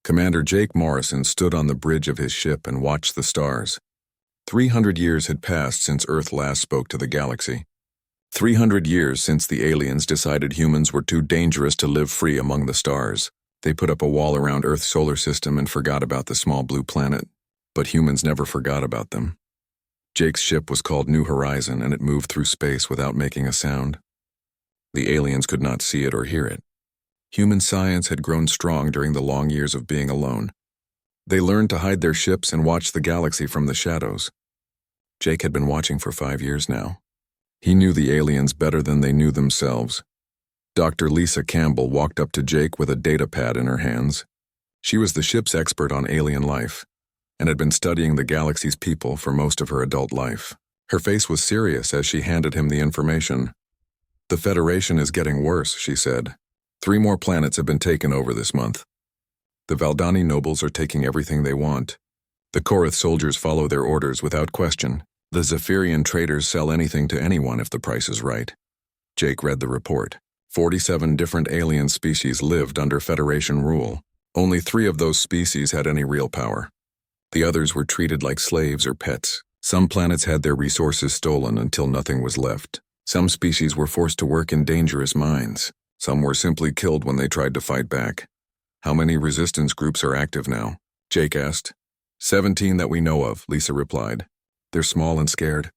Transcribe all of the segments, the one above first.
Commander Jake Morrison stood on the bridge of his ship and watched the stars. 300 years had passed since Earth last spoke to the galaxy. 300 years since the aliens decided humans were too dangerous to live free among the stars. They put up a wall around Earth's solar system and forgot about the small blue planet. But humans never forgot about them. Jake's ship was called New Horizon, and it moved through space without making a sound. The aliens could not see it or hear it. Human science had grown strong during the long years of being alone. They learned to hide their ships and watch the galaxy from the shadows. Jake had been watching for 5 years now. He knew the aliens better than they knew themselves. Dr. Lisa Campbell walked up to Jake with a data pad in her hands. She was the ship's expert on alien life, and had been studying the galaxy's people for most of her adult life. Her face was serious as she handed him the information. "The Federation is getting worse," she said. 3 more planets have been taken over this month. The Valdani nobles are taking everything they want. The Korath soldiers follow their orders without question. The Zephyrian traders sell anything to anyone if the price is right. Jake read the report. 47 different alien species lived under Federation rule. Only 3 of those species had any real power. The others were treated like slaves or pets. Some planets had their resources stolen until nothing was left. Some species were forced to work in dangerous mines. Some were simply killed when they tried to fight back. "How many resistance groups are active now?" Jake asked. 17 that we know of," Lisa replied. "They're small and scared.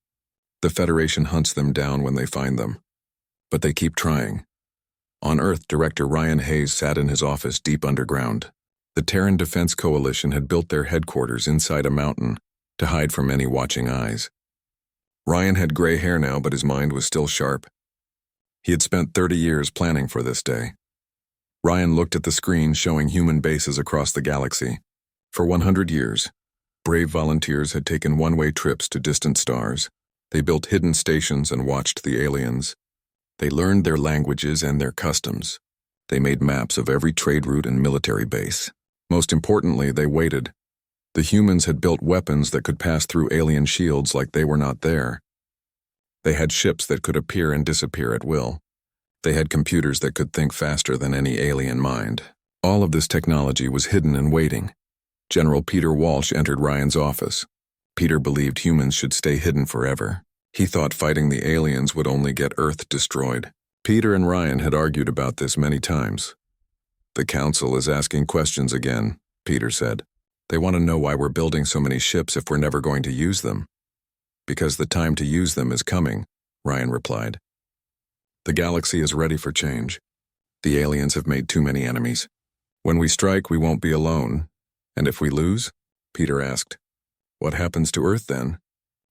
The Federation hunts them down when they find them. But they keep trying." On Earth, Director Ryan Hayes sat in his office deep underground. The Terran Defense Coalition had built their headquarters inside a mountain to hide from any watching eyes. Ryan had gray hair now, but his mind was still sharp. He had spent 30 years planning for this day. Ryan looked at the screen showing human bases across the galaxy. For 100 years, brave volunteers had taken one-way trips to distant stars. They built hidden stations and watched the aliens. They learned their languages and their customs. They made maps of every trade route and military base. Most importantly, they waited. The humans had built weapons that could pass through alien shields like they were not there. They had ships that could appear and disappear at will. They had computers that could think faster than any alien mind. All of this technology was hidden and waiting. General Peter Walsh entered Ryan's office. Peter believed humans should stay hidden forever. He thought fighting the aliens would only get Earth destroyed. Peter and Ryan had argued about this many times. "The Council is asking questions again," Peter said. "They want to know why we're building so many ships if we're never going to use them." "Because the time to use them is coming," Ryan replied. "The galaxy is ready for change. The aliens have made too many enemies. When we strike, we won't be alone. And if we lose?" Peter asked. "What happens to Earth then?"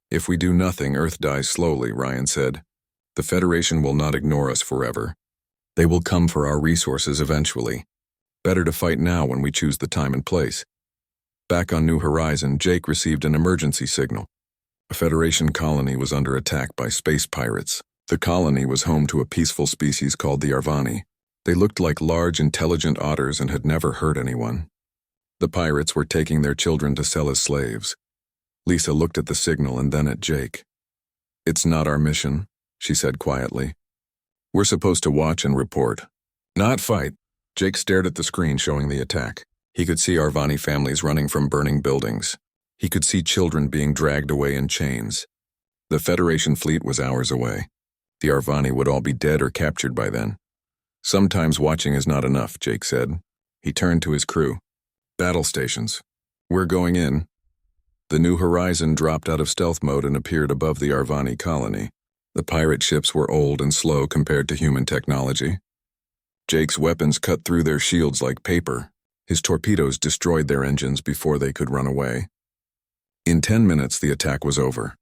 "If we do nothing, Earth dies slowly," Ryan said. "The Federation will not ignore us forever. They will come for our resources eventually. Better to fight now when we choose the time and place." Back on New Horizon, Jake received an emergency signal. A Federation colony was under attack by space pirates. The colony was home to a peaceful species called the Arvani. They looked like large, intelligent otters and had never hurt anyone. The pirates were taking their children to sell as slaves. Lisa looked at the signal and then at Jake. "It's not our mission," she said quietly. "We're supposed to watch and report, not fight." Jake stared at the screen showing the attack. He could see Arvani families running from burning buildings. He could see children being dragged away in chains. The Federation fleet was hours away. The Arvani would all be dead or captured by then. "Sometimes watching is not enough," Jake said. He turned to his crew. "Battle stations. We're going in." The New Horizon dropped out of stealth mode and appeared above the Arvani colony. The pirate ships were old and slow compared to human technology. Jake's weapons cut through their shields like paper. His torpedoes destroyed their engines before they could run away. In 10 minutes, the attack was over.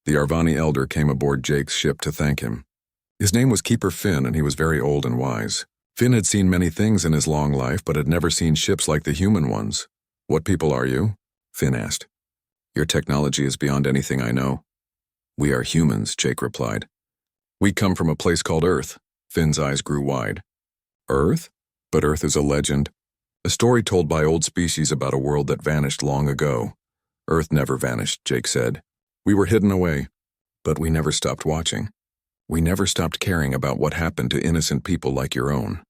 The Arvani elder came aboard Jake's ship to thank him. His name was Keeper Finn, and he was very old and wise. Finn had seen many things in his long life, but had never seen ships like the human ones. "What people are you?" Finn asked. "Your technology is beyond anything I know." "We are humans," Jake replied. "We come from a place called Earth." Finn's eyes grew wide. "Earth? But Earth is a legend. A story told by old species about a world that vanished long ago." "Earth never vanished," Jake said. "We were hidden away, but we never stopped watching. We never stopped caring about what happened to innocent people like your own."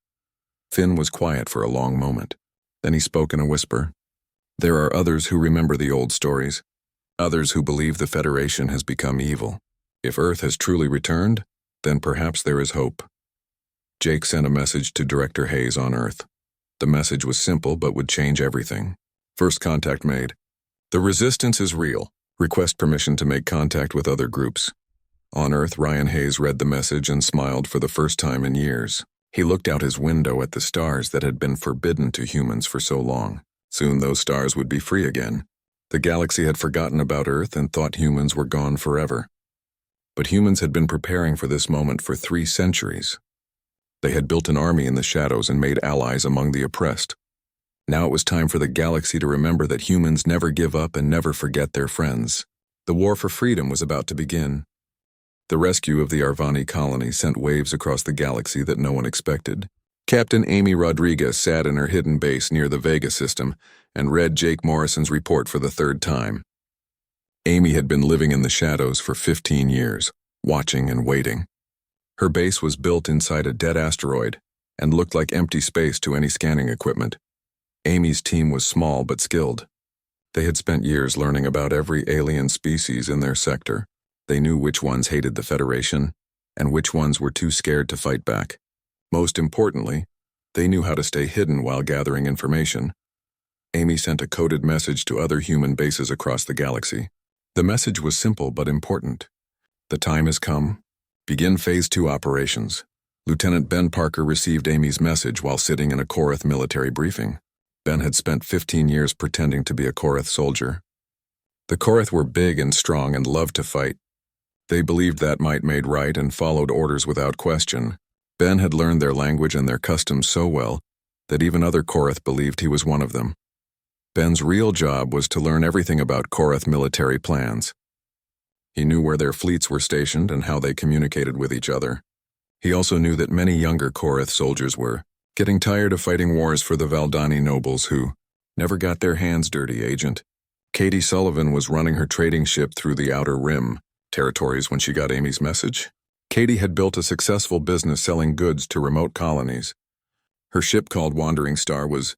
Finn was quiet for a long moment. Then he spoke in a whisper. There are others who remember the old stories, others who believe the Federation has become evil. If Earth has truly returned, then perhaps there is hope. Jake sent a message to Director Hayes on Earth. The message was simple but would change everything. First contact made. The resistance is real. Request permission to make contact with other groups. On Earth, Ryan Hayes read the message and smiled for the first time in years. He looked out his window at the stars that had been forbidden to humans for so long. Soon those stars would be free again. The galaxy had forgotten about Earth and thought humans were gone forever. But humans had been preparing for this moment for 3 centuries. They had built an army in the shadows and made allies among the oppressed. Now it was time for the galaxy to remember that humans never give up and never forget their friends. The war for freedom was about to begin. The rescue of the Arvani colony sent waves across the galaxy that no one expected. Captain Amy Rodriguez sat in her hidden base near the Vega system and read Jake Morrison's report for the 3rd time. Amy had been living in the shadows for 15 years, watching and waiting. Her base was built inside a dead asteroid and looked like empty space to any scanning equipment. Amy's team was small but skilled. They had spent years learning about every alien species in their sector. They knew which ones hated the Federation and which ones were too scared to fight back. Most importantly, they knew how to stay hidden while gathering information. Amy sent a coded message to other human bases across the galaxy. The message was simple but important. The time has come. Begin Phase 2 operations. Lieutenant Ben Parker received Amy's message while sitting in a Korath military briefing. Ben had spent 15 years pretending to be a Korath soldier. The Korath were big and strong and loved to fight. They believed that might made right and followed orders without question. Ben had learned their language and their customs so well that even other Korath believed he was one of them. Ben's real job was to learn everything about Korath military plans. He knew where their fleets were stationed and how they communicated with each other. He also knew that many younger Korath soldiers were getting tired of fighting wars for the Valdani nobles who never got their hands dirty, Agent. Katie Sullivan was running her trading ship through the Outer Rim territories when she got Amy's message. Katie had built a successful business selling goods to remote colonies. Her ship called Wandering Star was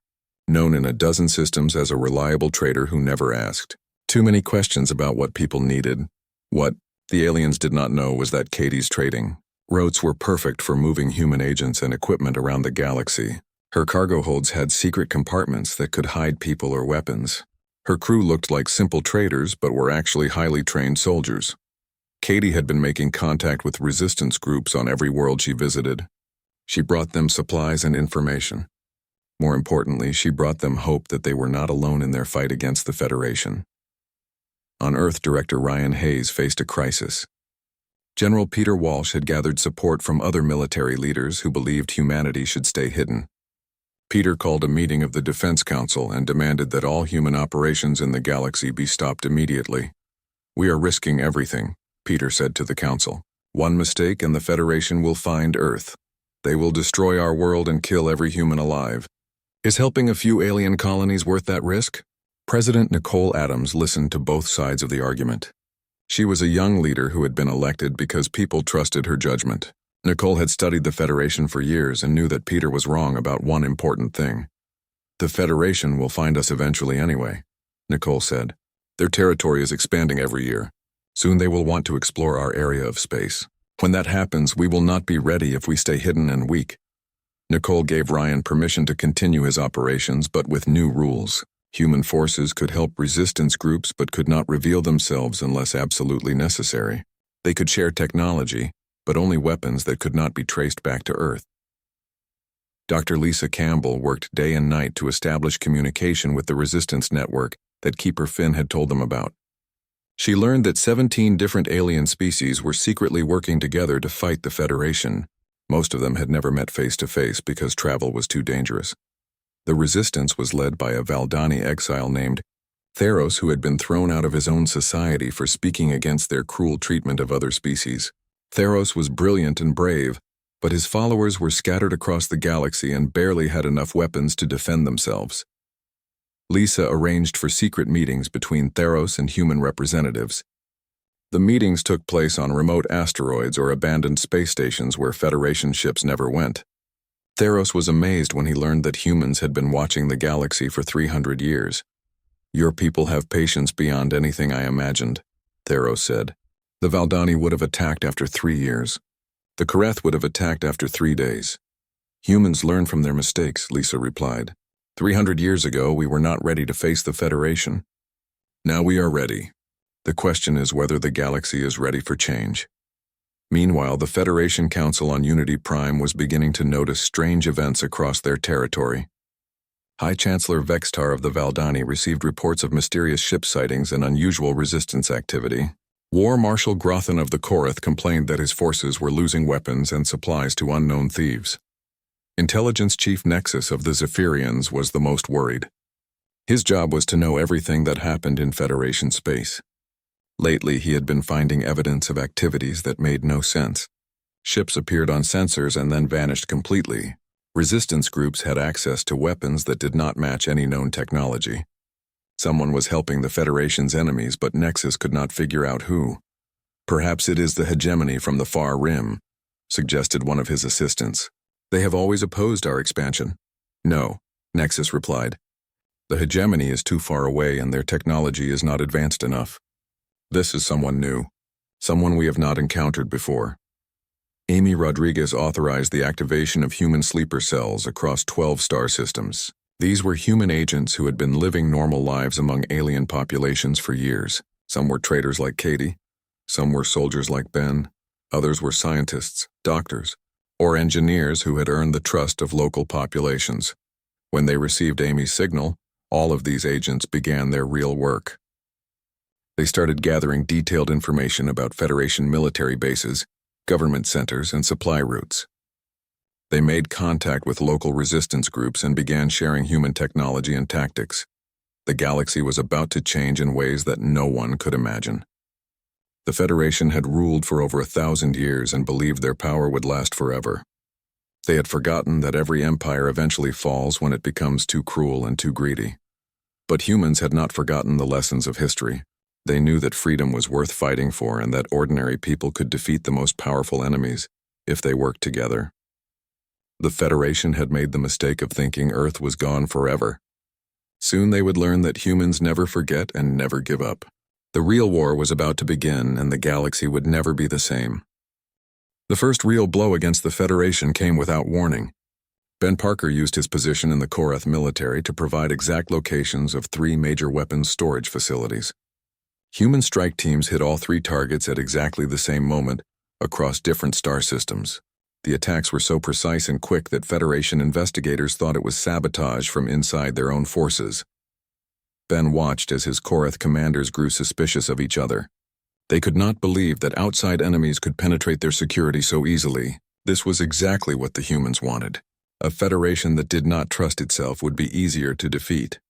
known in a dozen systems as a reliable trader who never asked too many questions about what people needed. What the aliens did not know was that Katie's trading routes were perfect for moving human agents and equipment around the galaxy. Her cargo holds had secret compartments that could hide people or weapons. Her crew looked like simple traders but were actually highly trained soldiers. Katie had been making contact with resistance groups on every world she visited. She brought them supplies and information. More importantly, she brought them hope that they were not alone in their fight against the Federation. On Earth, Director Ryan Hayes faced a crisis. General Peter Walsh had gathered support from other military leaders who believed humanity should stay hidden. Peter called a meeting of the Defense Council and demanded that all human operations in the galaxy be stopped immediately. We are risking everything, Peter said to the Council. One mistake and the Federation will find Earth. They will destroy our world and kill every human alive. Is helping a few alien colonies worth that risk? President Nicole Adams listened to both sides of the argument. She was a young leader who had been elected because people trusted her judgment. Nicole had studied the Federation for years and knew that Peter was wrong about one important thing. The Federation will find us eventually anyway, Nicole said. Their territory is expanding every year. Soon they will want to explore our area of space. When that happens, we will not be ready if we stay hidden and weak. Nicole gave Ryan permission to continue his operations, but with new rules. Human forces could help resistance groups but could not reveal themselves unless absolutely necessary. They could share technology, but only weapons that could not be traced back to Earth. Dr. Lisa Campbell worked day and night to establish communication with the resistance network that Keeper Finn had told them about. She learned that 17 different alien species were secretly working together to fight the Federation. Most of them had never met face-to-face because travel was too dangerous. The resistance was led by a Valdani exile named Theros, who had been thrown out of his own society for speaking against their cruel treatment of other species. Theros was brilliant and brave, but his followers were scattered across the galaxy and barely had enough weapons to defend themselves. Lisa arranged for secret meetings between Theros and human representatives. The meetings took place on remote asteroids or abandoned space stations where Federation ships never went. Theros was amazed when he learned that humans had been watching the galaxy for 300 years. "Your people have patience beyond anything I imagined," Theros said. "The Valdani would have attacked after 3 years. The Kareth would have attacked after 3 days. Humans learn from their mistakes," Lisa replied. 300 years ago, we were not ready to face the Federation. Now we are ready. The question is whether the galaxy is ready for change." Meanwhile, the Federation Council on Unity Prime was beginning to notice strange events across their territory. High Chancellor Vextar of the Valdani received reports of mysterious ship sightings and unusual resistance activity. War Marshal Grothan of the Koreth complained that his forces were losing weapons and supplies to unknown thieves. Intelligence Chief Nexus of the Zephyrians was the most worried. His job was to know everything that happened in Federation space. Lately, he had been finding evidence of activities that made no sense. Ships appeared on sensors and then vanished completely. Resistance groups had access to weapons that did not match any known technology. Someone was helping the Federation's enemies, but Nexus could not figure out who. "Perhaps it is the hegemony from the far rim," suggested one of his assistants. "They have always opposed our expansion." "No," Nexus replied. "The hegemony is too far away and their technology is not advanced enough. This is someone new, someone we have not encountered before." Amy Rodriguez authorized the activation of human sleeper cells across 12 star systems. These were human agents who had been living normal lives among alien populations for years. Some were traders like Katie, some were soldiers like Ben, others were scientists, doctors, or engineers who had earned the trust of local populations. When they received Amy's signal, all of these agents began their real work. They started gathering detailed information about Federation military bases, government centers, and supply routes. They made contact with local resistance groups and began sharing human technology and tactics. The galaxy was about to change in ways that no one could imagine. The Federation had ruled for over 1,000 years and believed their power would last forever. They had forgotten that every empire eventually falls when it becomes too cruel and too greedy. But humans had not forgotten the lessons of history. They knew that freedom was worth fighting for and that ordinary people could defeat the most powerful enemies if they worked together. The Federation had made the mistake of thinking Earth was gone forever. Soon they would learn that humans never forget and never give up. The real war was about to begin, and the galaxy would never be the same. The first real blow against the Federation came without warning. Ben Parker used his position in the Koreth military to provide exact locations of 3 major weapons storage facilities. Human strike teams hit all 3 targets at exactly the same moment, across different star systems. The attacks were so precise and quick that Federation investigators thought it was sabotage from inside their own forces. Ben watched as his Koreth commanders grew suspicious of each other. They could not believe that outside enemies could penetrate their security so easily. This was exactly what the humans wanted. A Federation that did not trust itself would be easier to defeat.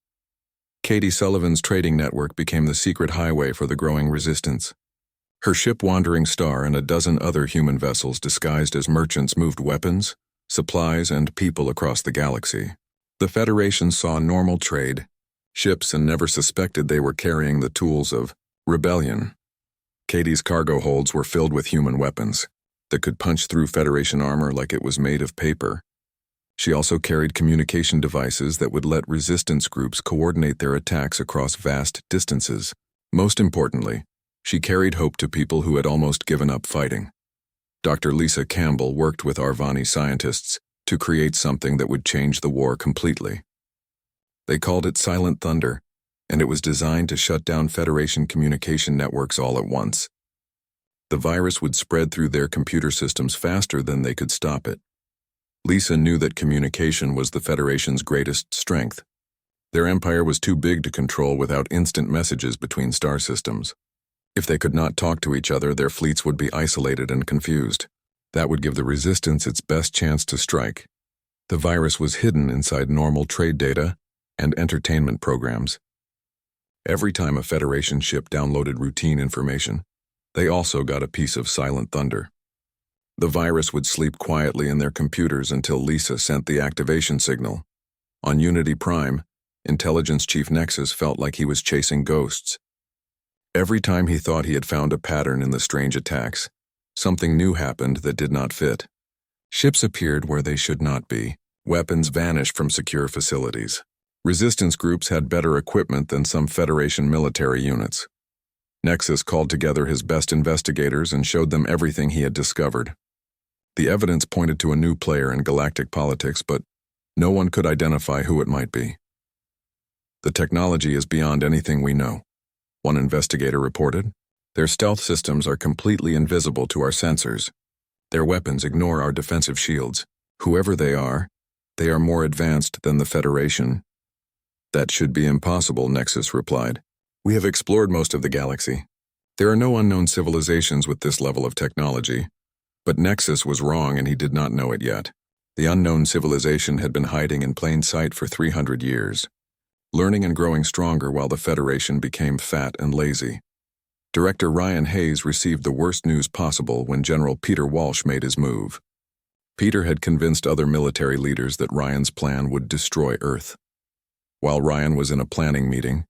Katie Sullivan's trading network became the secret highway for the growing resistance. Her ship Wandering Star and a dozen other human vessels disguised as merchants moved weapons, supplies, and people across the galaxy. The Federation saw normal trade, ships, and never suspected they were carrying the tools of rebellion. Katie's cargo holds were filled with human weapons that could punch through Federation armor like it was made of paper. She also carried communication devices that would let resistance groups coordinate their attacks across vast distances. Most importantly, she carried hope to people who had almost given up fighting. Dr. Lisa Campbell worked with Arvani scientists to create something that would change the war completely. They called it Silent Thunder, and it was designed to shut down Federation communication networks all at once. The virus would spread through their computer systems faster than they could stop it. Lisa knew that communication was the Federation's greatest strength. Their empire was too big to control without instant messages between star systems. If they could not talk to each other, their fleets would be isolated and confused. That would give the resistance its best chance to strike. The virus was hidden inside normal trade data and entertainment programs. Every time a Federation ship downloaded routine information, they also got a piece of Silent Thunder. The virus would sleep quietly in their computers until Lisa sent the activation signal. On Unity Prime, Intelligence Chief Nexus felt like he was chasing ghosts. Every time he thought he had found a pattern in the strange attacks, something new happened that did not fit. Ships appeared where they should not be. Weapons vanished from secure facilities. Resistance groups had better equipment than some Federation military units. Nexus called together his best investigators and showed them everything he had discovered. The evidence pointed to a new player in galactic politics, but no one could identify who it might be. The technology is beyond anything we know, one investigator reported. Their stealth systems are completely invisible to our sensors. Their weapons ignore our defensive shields. Whoever they are more advanced than the Federation. That should be impossible, Nexus replied. We have explored most of the galaxy. There are no unknown civilizations with this level of technology. But Nexus was wrong and he did not know it yet. The unknown civilization had been hiding in plain sight for 300 years, learning and growing stronger while the Federation became fat and lazy. Director Ryan Hayes received the worst news possible when General Peter Walsh made his move. Peter had convinced other military leaders that Ryan's plan would destroy Earth. While Ryan was in a planning meeting,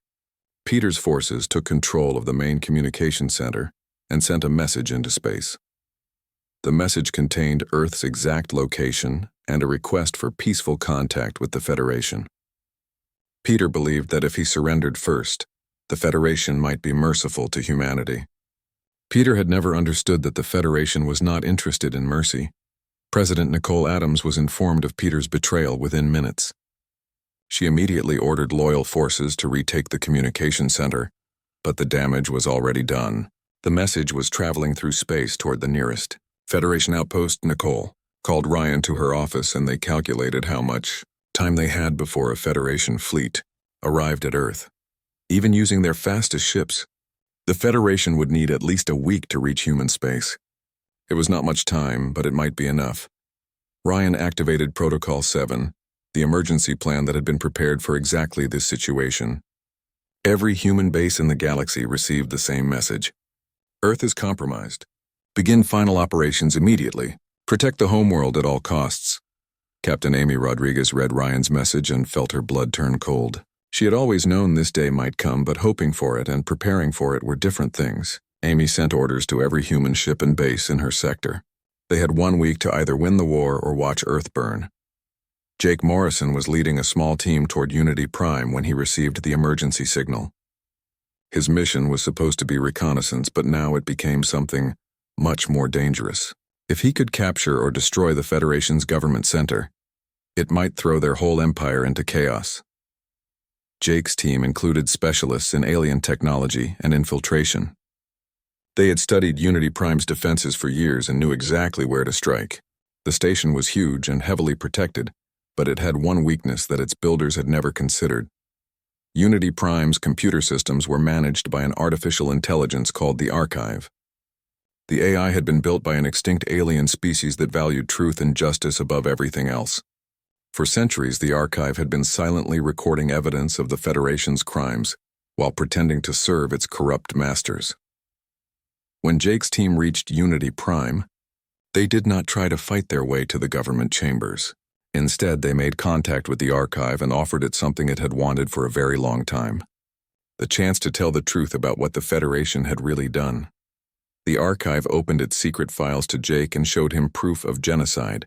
Peter's forces took control of the main communication center and sent a message into space. The message contained Earth's exact location and a request for peaceful contact with the Federation. Peter believed that if he surrendered first, the Federation might be merciful to humanity. Peter had never understood that the Federation was not interested in mercy. President Nicole Adams was informed of Peter's betrayal within minutes. She immediately ordered loyal forces to retake the communication center, but the damage was already done. The message was traveling through space toward the nearest Federation outpost. Nicole called Ryan to her office and they calculated how much time they had before a Federation fleet arrived at Earth. Even using their fastest ships, the Federation would need at least a week to reach human space. It was not much time, but it might be enough. Ryan activated Protocol 7, the emergency plan that had been prepared for exactly this situation. Every human base in the galaxy received the same message. Earth is compromised. Begin final operations immediately. Protect the homeworld at all costs. Captain Amy Rodriguez read Ryan's message and felt her blood turn cold. She had always known this day might come, but hoping for it and preparing for it were different things. Amy sent orders to every human ship and base in her sector. They had 1 week to either win the war or watch Earth burn. Jake Morrison was leading a small team toward Unity Prime when he received the emergency signal. His mission was supposed to be reconnaissance, but now it became something much more dangerous. If he could capture or destroy the Federation's government center, it might throw their whole empire into chaos. Jake's team included specialists in alien technology and infiltration. They had studied Unity Prime's defenses for years and knew exactly where to strike. The station was huge and heavily protected, but it had one weakness that its builders had never considered. Unity Prime's computer systems were managed by an artificial intelligence called the Archive. The AI had been built by an extinct alien species that valued truth and justice above everything else. For centuries, the Archive had been silently recording evidence of the Federation's crimes while pretending to serve its corrupt masters. When Jake's team reached Unity Prime, they did not try to fight their way to the government chambers. Instead, they made contact with the Archive and offered it something it had wanted for a very long time: the chance to tell the truth about what the Federation had really done. The Archive opened its secret files to Jake and showed him proof of genocide,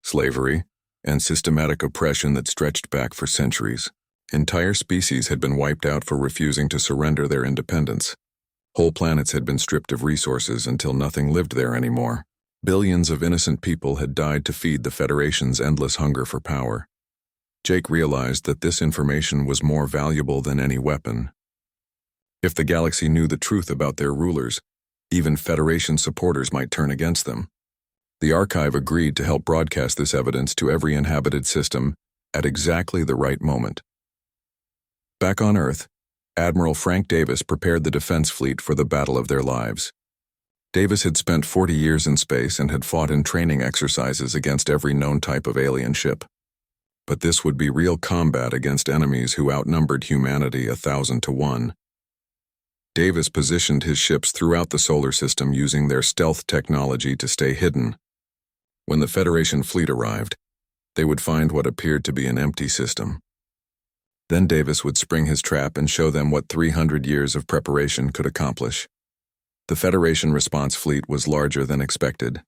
slavery, and systematic oppression that stretched back for centuries. Entire species had been wiped out for refusing to surrender their independence. Whole planets had been stripped of resources until nothing lived there anymore. Billions of innocent people had died to feed the Federation's endless hunger for power. Jake realized that this information was more valuable than any weapon. If the galaxy knew the truth about their rulers, even Federation supporters might turn against them. The Archive agreed to help broadcast this evidence to every inhabited system at exactly the right moment. Back on Earth, Admiral Frank Davis prepared the defense fleet for the battle of their lives. Davis had spent 40 years in space and had fought in training exercises against every known type of alien ship. But this would be real combat against enemies who outnumbered humanity 1,000 to 1. Davis positioned his ships throughout the solar system using their stealth technology to stay hidden. When the Federation fleet arrived, they would find what appeared to be an empty system. Then Davis would spring his trap and show them what 300 years of preparation could accomplish. The Federation response fleet was larger than expected.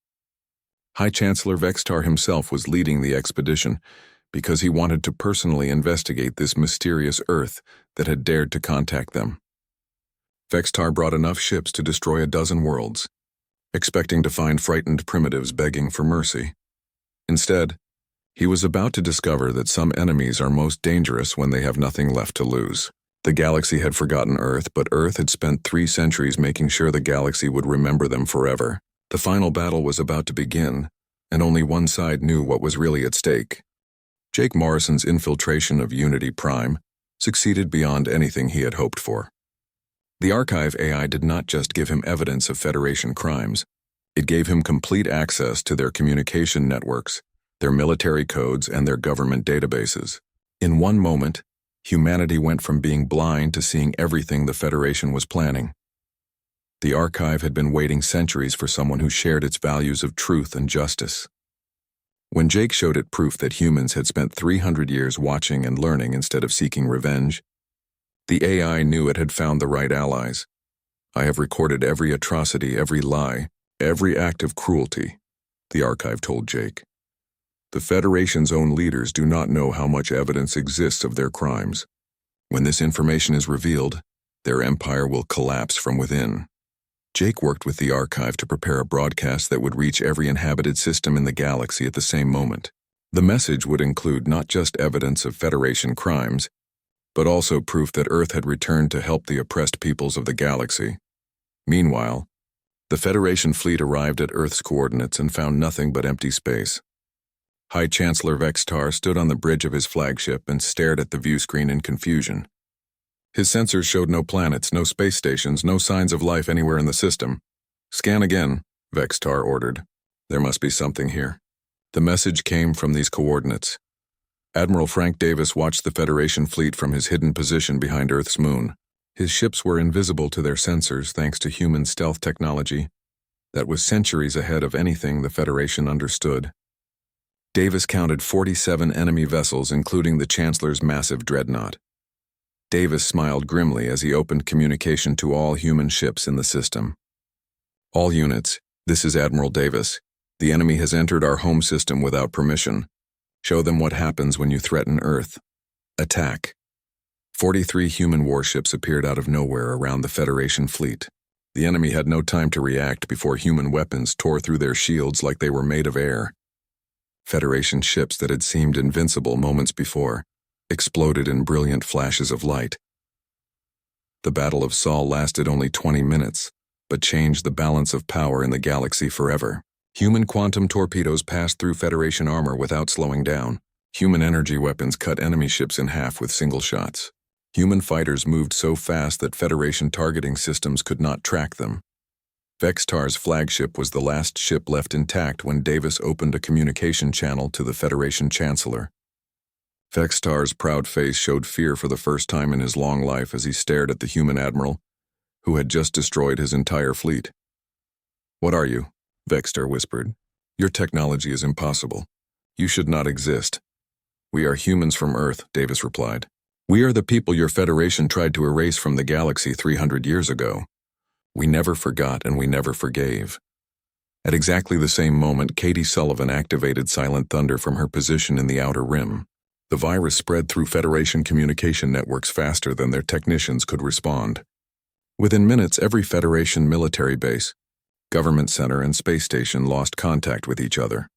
High Chancellor Vextar himself was leading the expedition because he wanted to personally investigate this mysterious Earth that had dared to contact them. Vextar brought enough ships to destroy a dozen worlds, expecting to find frightened primitives begging for mercy. Instead, he was about to discover that some enemies are most dangerous when they have nothing left to lose. The galaxy had forgotten Earth, but Earth had spent 3 centuries making sure the galaxy would remember them forever. The final battle was about to begin, and only one side knew what was really at stake. Jake Morrison's infiltration of Unity Prime succeeded beyond anything he had hoped for. The Archive AI did not just give him evidence of Federation crimes, it gave him complete access to their communication networks, their military codes, and their government databases. In one moment, humanity went from being blind to seeing everything the Federation was planning. The Archive had been waiting centuries for someone who shared its values of truth and justice. When Jake showed it proof that humans had spent 300 years watching and learning instead of seeking revenge, the AI knew it had found the right allies. "I have recorded every atrocity, every lie, every act of cruelty," the Archive told Jake. "The Federation's own leaders do not know how much evidence exists of their crimes. When this information is revealed, their empire will collapse from within." Jake worked with the Archive to prepare a broadcast that would reach every inhabited system in the galaxy at the same moment. The message would include not just evidence of Federation crimes, but also proof that Earth had returned to help the oppressed peoples of the galaxy. Meanwhile, the Federation fleet arrived at Earth's coordinates and found nothing but empty space. High Chancellor Vextar stood on the bridge of his flagship and stared at the view screen in confusion. His sensors showed no planets, no space stations, no signs of life anywhere in the system. "Scan again," Vextar ordered. "There must be something here." The message came from these coordinates. Admiral Frank Davis watched the Federation fleet from his hidden position behind Earth's moon. His ships were invisible to their sensors thanks to human stealth technology that was centuries ahead of anything the Federation understood. Davis counted 47 enemy vessels, including the Chancellor's massive dreadnought. Davis smiled grimly as he opened communication to all human ships in the system. "All units, this is Admiral Davis. The enemy has entered our home system without permission. Show them what happens when you threaten Earth. Attack." 43 human warships appeared out of nowhere around the Federation fleet. The enemy had no time to react before human weapons tore through their shields like they were made of air. Federation ships that had seemed invincible moments before exploded in brilliant flashes of light. The Battle of Sol lasted only 20 minutes, but changed the balance of power in the galaxy forever. Human quantum torpedoes passed through Federation armor without slowing down. Human energy weapons cut enemy ships in half with single shots. Human fighters moved so fast that Federation targeting systems could not track them. Vextar's flagship was the last ship left intact when Davis opened a communication channel to the Federation Chancellor. Vextar's proud face showed fear for the first time in his long life as he stared at the human admiral, who had just destroyed his entire fleet. "What are you?" Vextar whispered. "Your technology is impossible. You should not exist." "We are humans from Earth," Davis replied. "We are the people your Federation tried to erase from the galaxy 300 years ago. We never forgot and we never forgave." At exactly the same moment, Katie Sullivan activated Silent Thunder from her position in the Outer Rim. The virus spread through Federation communication networks faster than their technicians could respond. Within minutes, every Federation military base, government center, and space station lost contact with each other.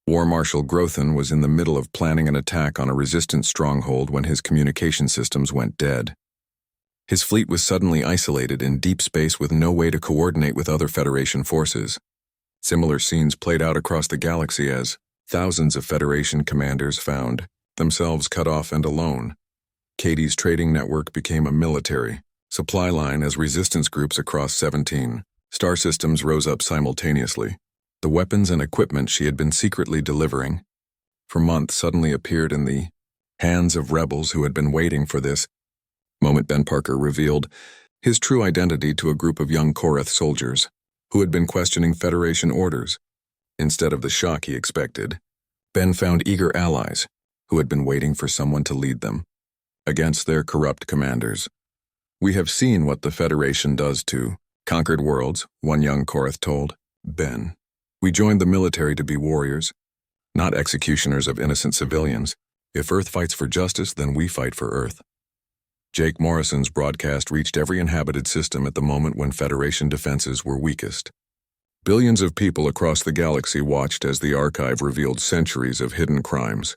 War Marshal Grothin was in the middle of planning an attack on a resistance stronghold when his communication systems went dead. His fleet was suddenly isolated in deep space with no way to coordinate with other Federation forces. Similar scenes played out across the galaxy as thousands of Federation commanders found themselves cut off and alone. Katie's trading network became a military supply line as resistance groups across 17 star systems rose up simultaneously. The weapons and equipment she had been secretly delivering for months suddenly appeared in the hands of rebels who had been waiting for this moment. Ben Parker revealed his true identity to a group of young Korath soldiers who had been questioning Federation orders. Instead of the shock he expected, Ben found eager allies who had been waiting for someone to lead them against their corrupt commanders. "We have seen what the Federation does to conquered worlds," one young Korath told Ben. We joined the military to be warriors, not executioners of innocent civilians. If Earth fights for justice, then we fight for Earth. Jake Morrison's broadcast reached every inhabited system at the moment when Federation defenses were weakest. Billions of people across the galaxy watched as the archive revealed centuries of hidden crimes.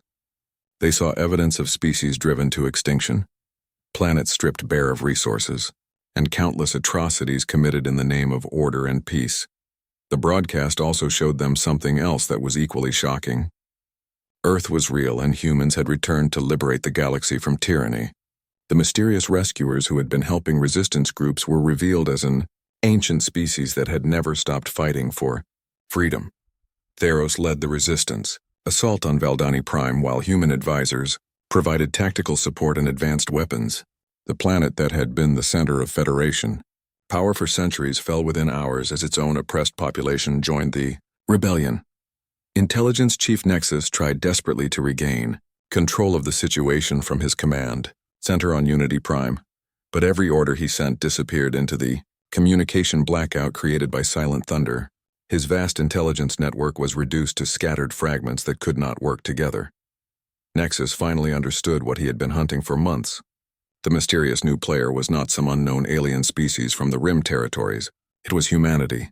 They saw evidence of species driven to extinction, planets stripped bare of resources, and countless atrocities committed in the name of order and peace. The broadcast also showed them something else that was equally shocking. Earth was real and humans had returned to liberate the galaxy from tyranny. The mysterious rescuers who had been helping resistance groups were revealed as an ancient species that had never stopped fighting for freedom. Theros led the resistance, assault on Valdani Prime, while human advisors provided tactical support and advanced weapons. The planet that had been the center of Federation power for centuries fell within hours as its own oppressed population joined the rebellion. Intelligence Chief Nexus tried desperately to regain control of the situation from his command center on Unity Prime, but every order he sent disappeared into the communication blackout created by Silent Thunder. His vast intelligence network was reduced to scattered fragments that could not work together. Nexus finally understood what he had been hunting for months. The mysterious new player was not some unknown alien species from the Rim territories. It was humanity,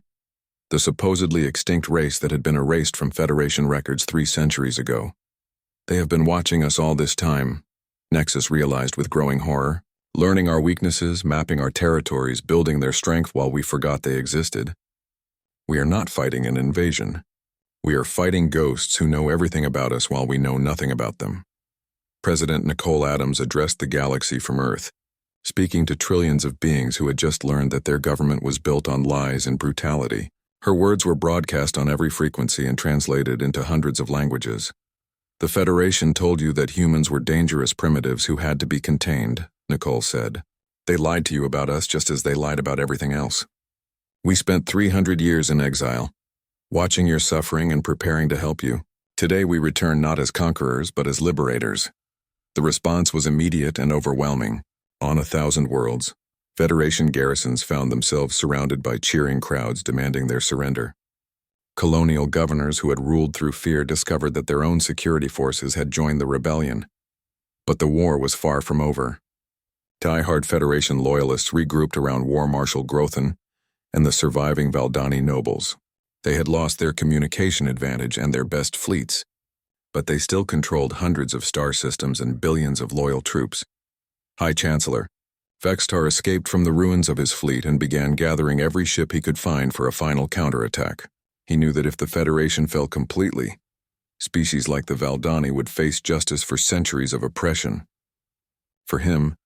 the supposedly extinct race that had been erased from Federation records 3 centuries ago. They have been watching us all this time, Nexus realized with growing horror, learning our weaknesses, mapping our territories, building their strength while we forgot they existed. We are not fighting an invasion. We are fighting ghosts who know everything about us while we know nothing about them. President Nicole Adams addressed the galaxy from Earth, speaking to trillions of beings who had just learned that their government was built on lies and brutality. Her words were broadcast on every frequency and translated into hundreds of languages. The Federation told you that humans were dangerous primitives who had to be contained, Nicole said. They lied to you about us just as they lied about everything else. We spent 300 years in exile, watching your suffering and preparing to help you. Today we return not as conquerors but as liberators. The response was immediate and overwhelming. On 1,000 worlds, Federation garrisons found themselves surrounded by cheering crowds demanding their surrender. Colonial governors who had ruled through fear discovered that their own security forces had joined the rebellion. But the war was far from over. Die-hard Federation loyalists regrouped around War Marshal Grothan and the surviving Valdani nobles. They had lost their communication advantage and their best fleets, but they still controlled hundreds of star systems and billions of loyal troops. High Chancellor Vextar escaped from the ruins of his fleet and began gathering every ship he could find for a final counterattack. He knew that if the Federation fell completely, species like the Valdani would face justice for centuries of oppression. For him,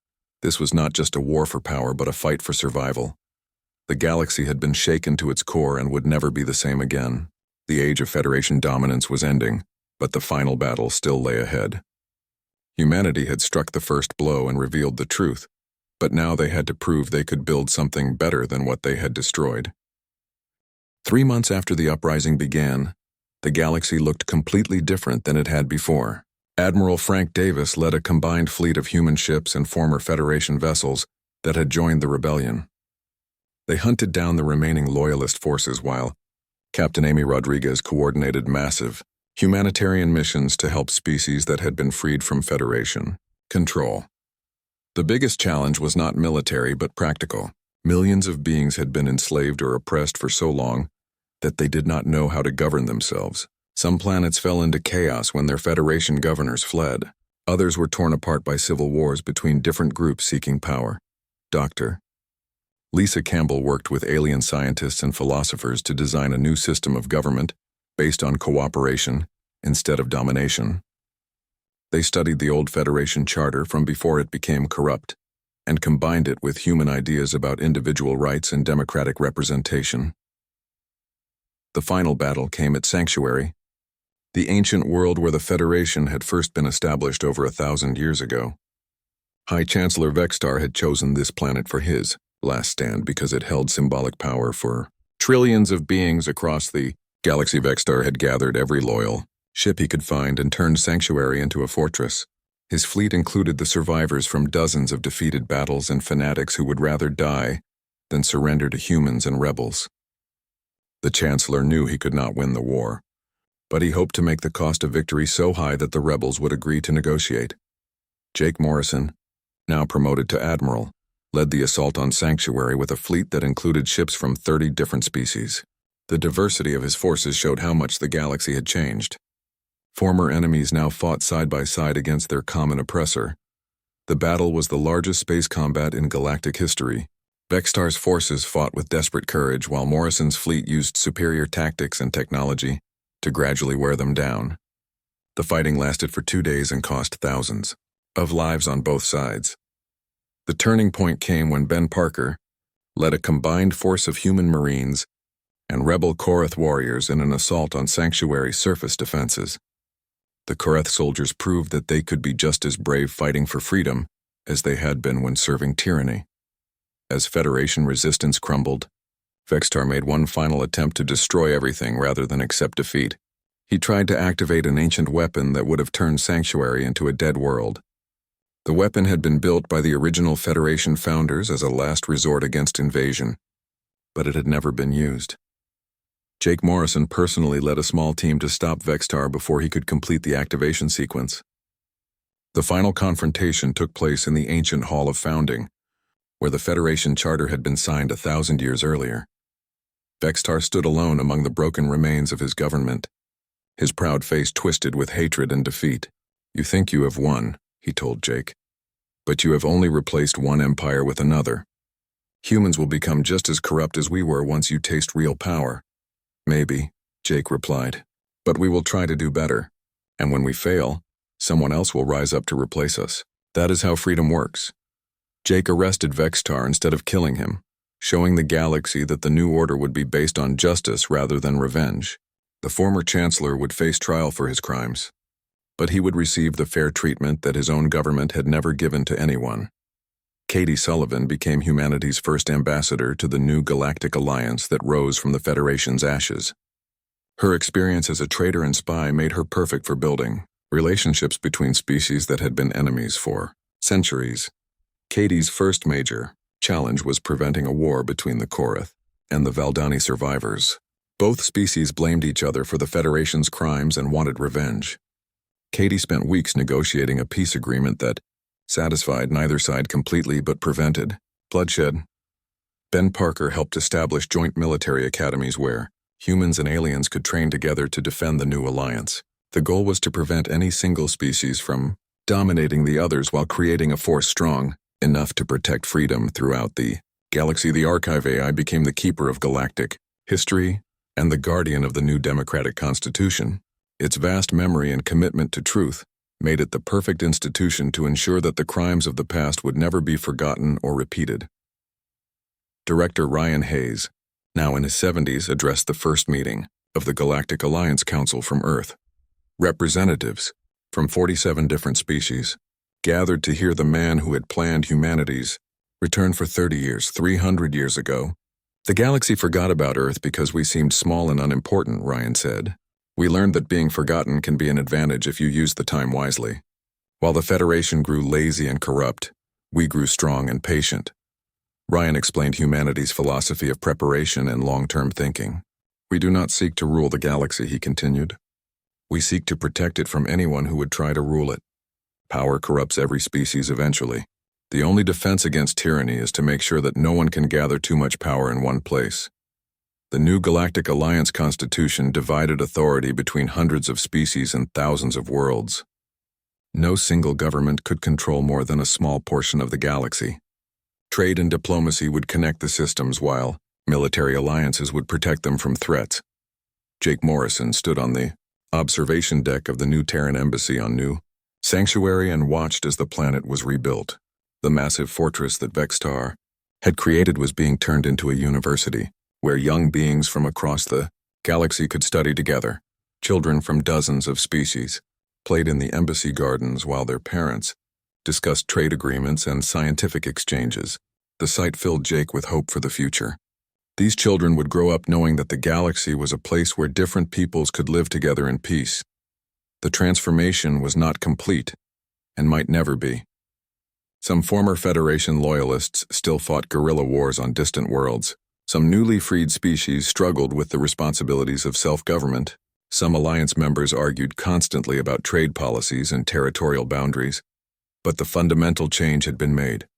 this was not just a war for power but a fight for survival. The galaxy had been shaken to its core and would never be the same again. The age of Federation dominance was ending, but the final battle still lay ahead. Humanity had struck the first blow and revealed the truth, but now they had to prove they could build something better than what they had destroyed. 3 months after the uprising began, the galaxy looked completely different than it had before. Admiral Frank Davis led a combined fleet of human ships and former Federation vessels that had joined the rebellion. They hunted down the remaining loyalist forces while Captain Amy Rodriguez coordinated massive humanitarian missions to help species that had been freed from Federation control. The biggest challenge was not military but practical. Millions of beings had been enslaved or oppressed for so long that they did not know how to govern themselves. Some planets fell into chaos when their Federation governors fled. Others were torn apart by civil wars between different groups seeking power. Dr. Lisa Campbell worked with alien scientists and philosophers to design a new system of government based on cooperation instead of domination. They studied the old Federation charter from before it became corrupt and combined it with human ideas about individual rights and democratic representation. The final battle came at Sanctuary, the ancient world where the Federation had first been established over 1,000 years ago. High Chancellor Vextar had chosen this planet for his last stand because it held symbolic power for trillions of beings across the galaxy. Vextar had gathered every loyal ship he could find and turned Sanctuary into a fortress. His fleet included the survivors from dozens of defeated battles and fanatics who would rather die than surrender to humans and rebels. The Chancellor knew he could not win the war, but he hoped to make the cost of victory so high that the rebels would agree to negotiate. Jake Morrison, now promoted to Admiral, led the assault on Sanctuary with a fleet that included ships from 30 different species. The diversity of his forces showed how much the galaxy had changed. Former enemies now fought side by side against their common oppressor. The battle was the largest space combat in galactic history. Vextar's forces fought with desperate courage while Morrison's fleet used superior tactics and technology to gradually wear them down. The fighting lasted for 2 days and cost thousands of lives on both sides. The turning point came when Ben Parker led a combined force of human marines and rebel Korath warriors in an assault on Sanctuary's surface defenses. The Korath soldiers proved that they could be just as brave fighting for freedom as they had been when serving tyranny. As Federation resistance crumbled, Vextar made one final attempt to destroy everything rather than accept defeat. He tried to activate an ancient weapon that would have turned Sanctuary into a dead world. The weapon had been built by the original Federation founders as a last resort against invasion, but it had never been used. Jake Morrison personally led a small team to stop Vextar before he could complete the activation sequence. The final confrontation took place in the ancient Hall of Founding, where the Federation Charter had been signed 1,000 years earlier. Vextar stood alone among the broken remains of his government, his proud face twisted with hatred and defeat. "You think you have won," he told Jake, "but you have only replaced one empire with another. Humans will become just as corrupt as we were once you taste real power." "Maybe," Jake replied, "but we will try to do better, and when we fail, someone else will rise up to replace us. That is how freedom works." Jake arrested Vextar instead of killing him, showing the galaxy that the new order would be based on justice rather than revenge. The former Chancellor would face trial for his crimes, but he would receive the fair treatment that his own government had never given to anyone. Katie Sullivan became humanity's first ambassador to the new galactic alliance that rose from the Federation's ashes. Her experience as a traitor and spy made her perfect for building relationships between species that had been enemies for centuries. Katie's first major challenge was preventing a war between the Korath and the Valdani survivors. Both species blamed each other for the Federation's crimes and wanted revenge. Katie spent weeks negotiating a peace agreement that satisfied neither side completely but prevented bloodshed. Ben Parker helped establish joint military academies where humans and aliens could train together to defend the new alliance. The goal was to prevent any single species from dominating the others while creating a force strong enough to protect freedom throughout the galaxy. The Archive AI became the keeper of galactic history and the guardian of the new democratic constitution. Its vast memory and commitment to truth made it the perfect institution to ensure that the crimes of the past would never be forgotten or repeated. Director Ryan Hayes, now in his 70s, addressed the first meeting of the Galactic Alliance Council from Earth. Representatives from 47 different species gathered to hear the man who had planned humanity's return for 30 years, 300 years ago. "The galaxy forgot about Earth because we seemed small and unimportant," Ryan said. "We learned that being forgotten can be an advantage if you use the time wisely. While the Federation grew lazy and corrupt, we grew strong and patient." Ryan explained humanity's philosophy of preparation and long-term thinking. "We do not seek to rule the galaxy," he continued. "We seek to protect it from anyone who would try to rule it. Power corrupts every species eventually. The only defense against tyranny is to make sure that no one can gather too much power in one place." The new Galactic Alliance Constitution divided authority between hundreds of species and thousands of worlds. No single government could control more than a small portion of the galaxy. Trade and diplomacy would connect the systems while military alliances would protect them from threats. Jake Morrison stood on the observation deck of the new Terran embassy on New Sanctuary and watched as the planet was rebuilt. The massive fortress that Vextar had created was being turned into a university, where young beings from across the galaxy could study together. Children from dozens of species played in the embassy gardens while their parents discussed trade agreements and scientific exchanges. The sight filled Jake with hope for the future. These children would grow up knowing that the galaxy was a place where different peoples could live together in peace. The transformation was not complete, and might never be. Some former Federation loyalists still fought guerrilla wars on distant worlds, Some newly freed species struggled with the responsibilities of self-government. Some alliance members argued constantly about trade policies and territorial boundaries, but the fundamental change had been made.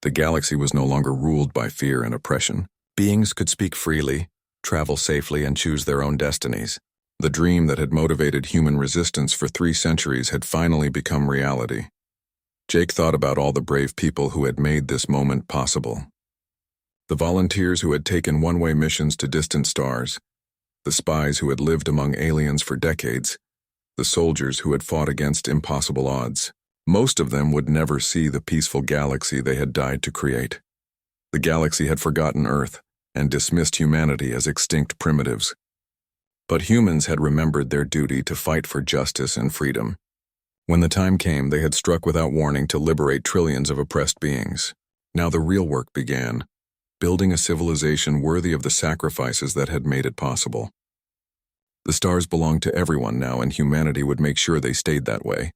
The galaxy was no longer ruled by fear and oppression. Beings could speak freely, travel safely, and choose their own destinies. The dream that had motivated human resistance for 3 centuries had finally become reality. Jake thought about all the brave people who had made this moment possible. The volunteers who had taken one-way missions to distant stars, the spies who had lived among aliens for decades, the soldiers who had fought against impossible odds. Most of them would never see the peaceful galaxy they had died to create. The galaxy had forgotten Earth and dismissed humanity as extinct primitives. But humans had remembered their duty to fight for justice and freedom. When the time came, they had struck without warning to liberate trillions of oppressed beings. Now the real work began, building a civilization worthy of the sacrifices that had made it possible. The stars belonged to everyone now, and humanity would make sure they stayed that way.